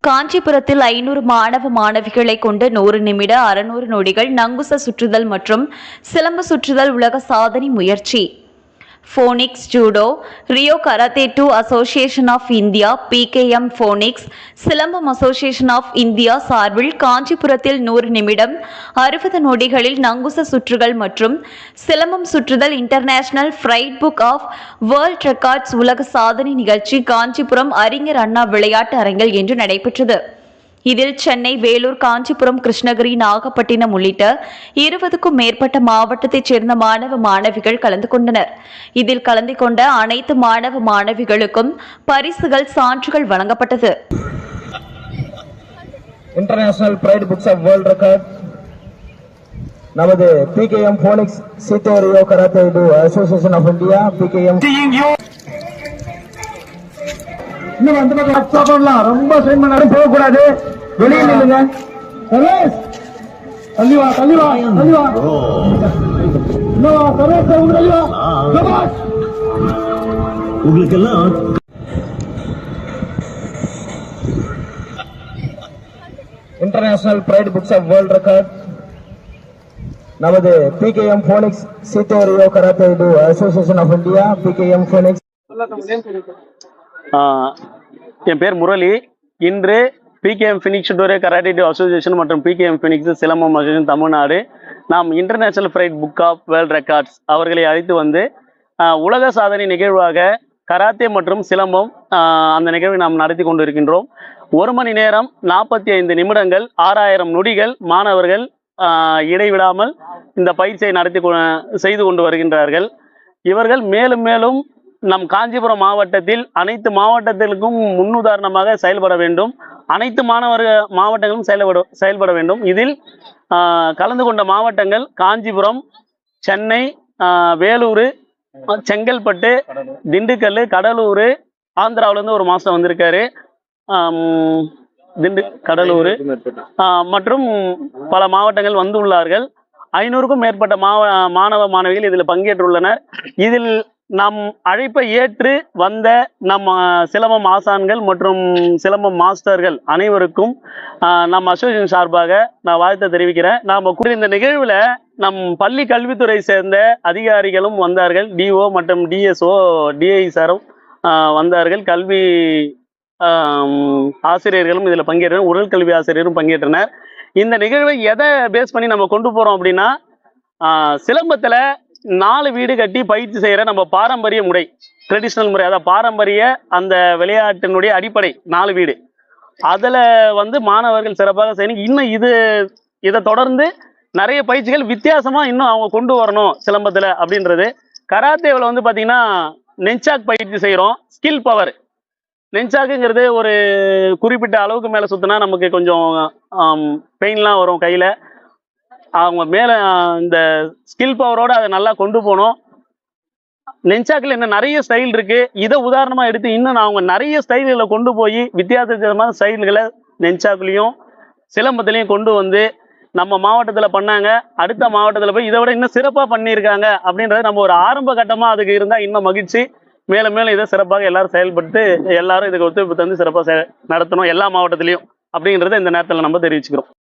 காஞ்சிபுரத்தில் 500 மாணவ மாணவிகளை கொண்ட 100 நிமிட 600 நொடிகள் நங்குச சுற்றுதல் மற்றும் சிலம்ப சுற்றுதல் உலக சாதனை முயற்சி. Phoenix judo, ryu karate 2 association of India, PKM Phoenix, silambam association of India சார்பில் காஞ்சிபுரத்தில் 100 நிமிடம் 60 நொடிகளில் நங்குச சுற்றுகள் மற்றும் சிலம்பம் சுற்றுதல் international pride book of world records உலக சாதனை நிகழ்ச்சி காஞ்சிபுரம் அறிஞர் அண்ணா விளையாட்டு அரங்கில் இன்று நடைபெற்றது. இதில் சென்னை, வேலூர், காஞ்சிபுரம், கிருஷ்ணகிரி, நாகப்பட்டினம் உள்ளிட்ட 20க்கும் மேற்பட்ட மாவட்டத்தைச் சேர்ந்த மாணவ மாணவிகள் கலந்து கொண்டனர். இதில் கலந்து கொண்ட அனைத்து மாணவ மாணவிகளுக்கும் பரிசுகள், சான்றுகள் வழங்கப்பட்டது. International pride books of world record நமது PKM Phoenix shito ryu karate association of India, PKM இன்னும் அந்த பக்கம் பண்ணலாம். ரொம்ப ஸ்ட்ரெயின் பண்ணாலும் போகக்கூடாது. வெளியில் இல்லைங்க. தள்ளிவா தள்ளிவா தள்ளிவா உங்களுக்கு எல்லாம் international pride books of world record நமது PKM Phoenix shito ryu karate association of India, PKM Phoenix. என் பேர் முரளி. இன்று PKM ஃபினிக்ஸ் கராட்டே அசோசியேஷன் மற்றும் PKM Phoenix silambam association Tamil Nadu நாம் international pride book of world records அவர்களை அழைத்து வந்து உலக சாதனை நிகழ்வாக கராத்தே மற்றும் சிலம்பம் அந்த நிகழ்வை நாம் நடத்தி கொண்டு இருக்கின்றோம். 1 மணி நேரம் 45 நிமிடங்கள் 6000 நொடிகள் மாணவர்கள் இடைவிடாமல் இந்த பயிற்சியை செய்து கொண்டு வருகின்றார்கள். இவர்கள் மேலும் மேலும் நம் காஞ்சிபுரம் மாவட்டத்தில் அனைத்து மாவட்டத்திற்கும் முன்னுதாரணமாக செயல்பட வேண்டும். அனைத்து மாவட்டங்களும் செயல்பட வேண்டும். இதில் கலந்து கொண்ட மாவட்டங்கள் காஞ்சிபுரம், சென்னை, வேலூர், செங்கல்பட்டு, திண்டுக்கல், கடலூர், ஆந்திராவிலேருந்து ஒரு மாஸ்டர் வந்திருக்காரு, கடலூர் மற்றும் பல மாவட்டங்கள் வந்துள்ளார்கள். 500க்கும் மேற்பட்ட மாணவ மாணவிகள் இதில் பங்கேற்றுள்ளனர். இதில் நம் அழைப்பை ஏற்று வந்த நம் சிலம்பம் ஆசான்கள் மற்றும் சிலம்பம் மாஸ்டர்கள் அனைவருக்கும் நம் அசோசியேஷன் சார்பாக நான் வாழ்த்து தெரிவிக்கிறேன். நாம் இந்த நிகழ்வில் நம் பள்ளி கல்வித்துறை சேர்ந்த அதிகாரிகளும் வந்தார்கள். DO மற்றும் DSO, DI சாரும் வந்தார்கள். கல்வி ஆசிரியர்களும் இதில் பங்கேற்றனர். உடற்கல்வி ஆசிரியரும் பங்கேற்றனர். இந்த நிகழ்வை எதை பேஸ் பண்ணி நம்ம கொண்டு போகிறோம் அப்படின்னா, சிலம்பத்தில் 4 வீடு கட்டி பயிற்சி செய்கிற நம்ம பாரம்பரிய முறை, ட்ரெடிஷ்னல் முறை, அதாவது பாரம்பரிய அந்த விளையாட்டினுடைய அடிப்படை 4 வீடு. அதில் வந்து மாணவர்கள் சிறப்பாக செய்யணும். இன்னும் இதை தொடர்ந்து நிறைய பயிற்சிகள் வித்தியாசமாக இன்னும் அவங்க கொண்டு வரணும் சிலம்பத்தில் அப்படின்றது. கராத்தேவில் வந்து பார்த்திங்கன்னா நெஞ்சாக் பயிற்சி செய்கிறோம். ஸ்கில் பவர் நெஞ்சாக்குங்கிறது ஒரு குறிப்பிட்ட அளவுக்கு மேலே சுற்றினா நமக்கு கொஞ்சம் பெயின்லாம் வரும் கையில். அவங்க மேலே இந்த ஸ்கில் பவரோடு அதை நல்லா கொண்டு போகணும். நெஞ்சாக்கில் இன்னும் நிறைய ஸ்டைல் இருக்குது. இதை உதாரணமாக எடுத்து இன்னும் அவங்க நிறைய ஸ்டைல்களை கொண்டு போய் வித்தியாசமான ஸ்டைல்களை நெஞ்சாக்குலேயும் சிலம்பத்துலேயும் கொண்டு வந்து நம்ம மாவட்டத்தில் பண்ணாங்க. அடுத்த மாவட்டத்தில் போய் இதை விட இன்னும் சிறப்பாக பண்ணியிருக்காங்க அப்படின்றது நம்ம ஒரு ஆரம்ப கட்டமாக அதுக்கு இருந்தால் இன்னும் மகிழ்ச்சி. மேலும் மேலும் இதை சிறப்பாக எல்லாரும் செயல்பட்டு எல்லாரும் இதுக்கு ஒத்துழைப்பு தந்து சிறப்பாக நடத்தணும் எல்லா மாவட்டத்திலையும் அப்படிங்கிறத இந்த நேரத்தில் நம்ம தெரிவிச்சுக்கிறோம்.